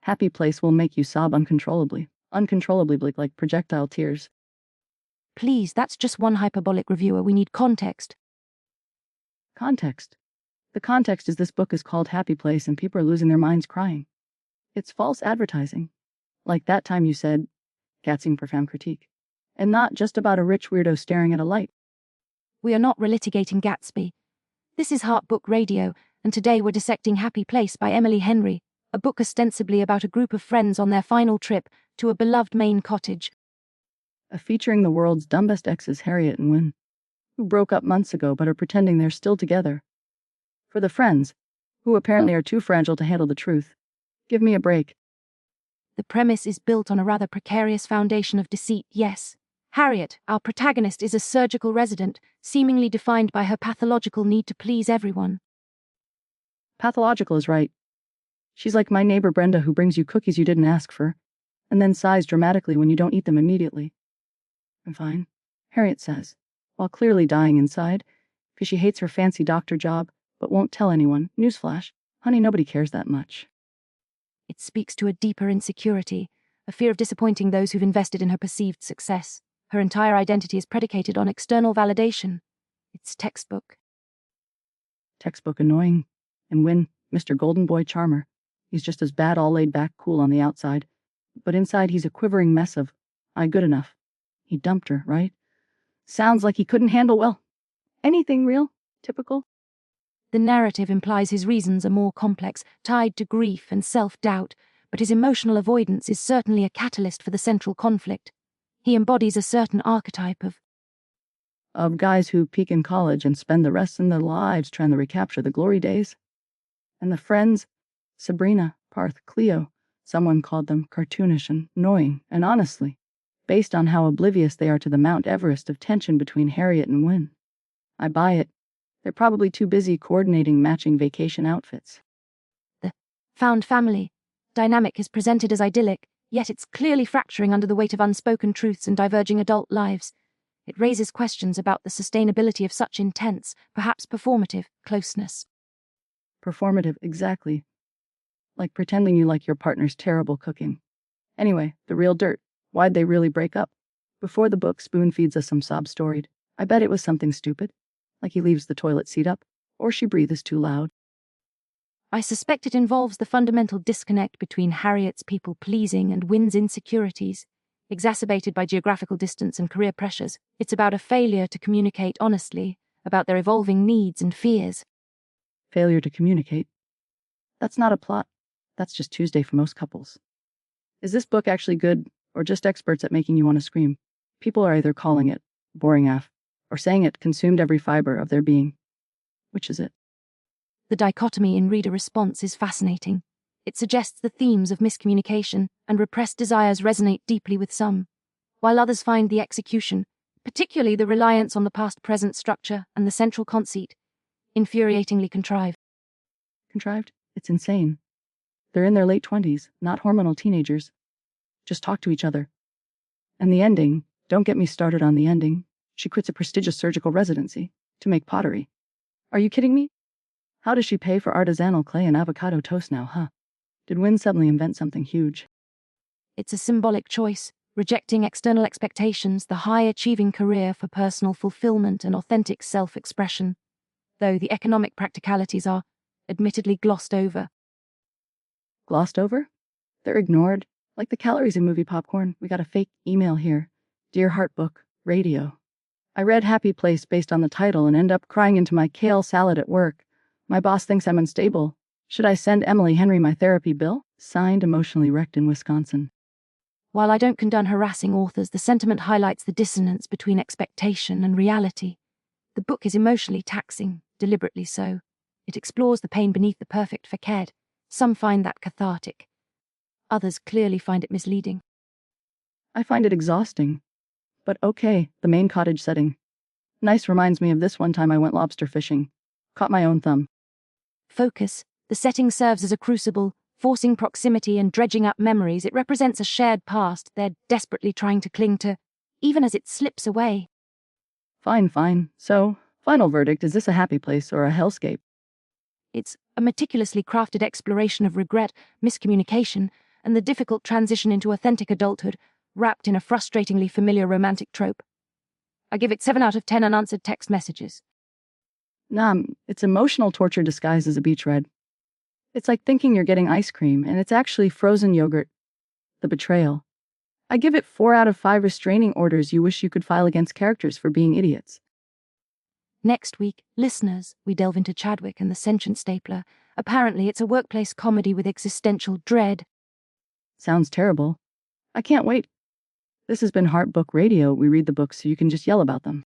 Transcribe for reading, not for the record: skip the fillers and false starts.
Happy Place will make you sob uncontrollably, like projectile tears. Please, that's just one hyperbolic reviewer. We need context. Context. The context is this book is called Happy Place and people are losing their minds crying. It's false advertising. Like that time you said, Gatsing for femme critique. And not just about a rich weirdo staring at a light. We are not relitigating Gatsby. This is Heart Book Radio, and today we're dissecting Happy Place by Emily Henry, a book ostensibly about a group of friends on their final trip to a beloved Maine cottage. Featuring the world's dumbest exes, Harriet and Wyn, who broke up months ago but are pretending they're still together. For the friends, who apparently are too fragile to handle the truth, give me a break. The premise is built on a rather precarious foundation of deceit, yes. Harriet, our protagonist, is a surgical resident, seemingly defined by her pathological need to please everyone. Pathological is right. She's like my neighbor Brenda, who brings you cookies you didn't ask for, and then sighs dramatically when you don't eat them immediately. I'm fine, Harriet says, while clearly dying inside, because she hates her fancy doctor job, but won't tell anyone. Newsflash, honey, nobody cares that much. It speaks to a deeper insecurity, a fear of disappointing those who've invested in her perceived success. Her entire identity is predicated on external validation. It's textbook. Textbook annoying. And Wyn, Mr. Golden Boy Charmer, he's just as bad, all laid back, cool on the outside. But inside he's a quivering mess of, good enough. He dumped her, right? Sounds like he couldn't handle, well, anything real, typical. The narrative implies his reasons are more complex, tied to grief and self-doubt, but his emotional avoidance is certainly a catalyst for the central conflict. He embodies a certain archetype of guys who peak in college and spend the rest of their lives trying to recapture the glory days. And the friends, Sabrina, Parth, Cleo, someone called them cartoonish and annoying, and honestly, based on how oblivious they are to the Mount Everest of tension between Harriet and Wyn. I buy it. They're probably too busy coordinating matching vacation outfits. The found family dynamic is presented as idyllic, yet it's clearly fracturing under the weight of unspoken truths and diverging adult lives. It raises questions about the sustainability of such intense, perhaps performative, closeness. Performative, exactly. Like pretending you like your partner's terrible cooking. Anyway, the real dirt. Why'd they really break up? Before the book spoon feeds us some sob storied. I bet it was something stupid. Like he leaves the toilet seat up, or she breathes too loud. I suspect it involves the fundamental disconnect between Harriet's people-pleasing and Wyn's insecurities. Exacerbated by geographical distance and career pressures, it's about a failure to communicate honestly, about their evolving needs and fears. Failure to communicate? That's not a plot. That's just Tuesday for most couples. Is this book actually good, or just experts at making you want to scream? People are either calling it boring AF, or saying it consumed every fiber of their being. Which is it? The dichotomy in reader response is fascinating. It suggests the themes of miscommunication and repressed desires resonate deeply with some, while others find the execution, particularly the reliance on the past-present structure and the central conceit, infuriatingly contrived. Contrived? It's insane. They're in their late 20s, not hormonal teenagers. Just talk to each other. And the ending, don't get me started on the ending. She quits a prestigious surgical residency to make pottery. Are you kidding me? How does she pay for artisanal clay and avocado toast now, huh? Did Wyn suddenly invent something huge? It's a symbolic choice, rejecting external expectations, the high-achieving career for personal fulfillment and authentic self-expression, though the economic practicalities are, admittedly, glossed over. Glossed over? They're ignored. Like the calories in movie popcorn, we got a fake email here. Dear Heart Book, Radio. I read Happy Place based on the title and end up crying into my kale salad at work. My boss thinks I'm unstable. Should I send Emily Henry my therapy bill? Signed, Emotionally Wrecked in Wisconsin. While I don't condone harassing authors, the sentiment highlights the dissonance between expectation and reality. The book is emotionally taxing, deliberately so. It explores the pain beneath the perfect facade. Some find that cathartic. Others clearly find it misleading. I find it exhausting. But okay, the Maine cottage setting. Nice, reminds me of this one time I went lobster fishing. Caught my own thumb. Focus. The setting serves as a crucible, forcing proximity and dredging up memories. It represents a shared past they're desperately trying to cling to, even as it slips away. Fine. So, final verdict, is this a happy place or a hellscape? It's a meticulously crafted exploration of regret, miscommunication, and the difficult transition into authentic adulthood, wrapped in a frustratingly familiar romantic trope. I give it 7 out of 10 unanswered text messages. Nah, it's emotional torture disguised as a beach read. It's like thinking you're getting ice cream, and it's actually frozen yogurt. The betrayal. I give it 4 out of 5 restraining orders you wish you could file against characters for being idiots. Next week, listeners, we delve into Chadwick and the sentient stapler. Apparently, it's a workplace comedy with existential dread. Sounds terrible. I can't wait. This has been Heart Book Radio. We read the books so you can just yell about them.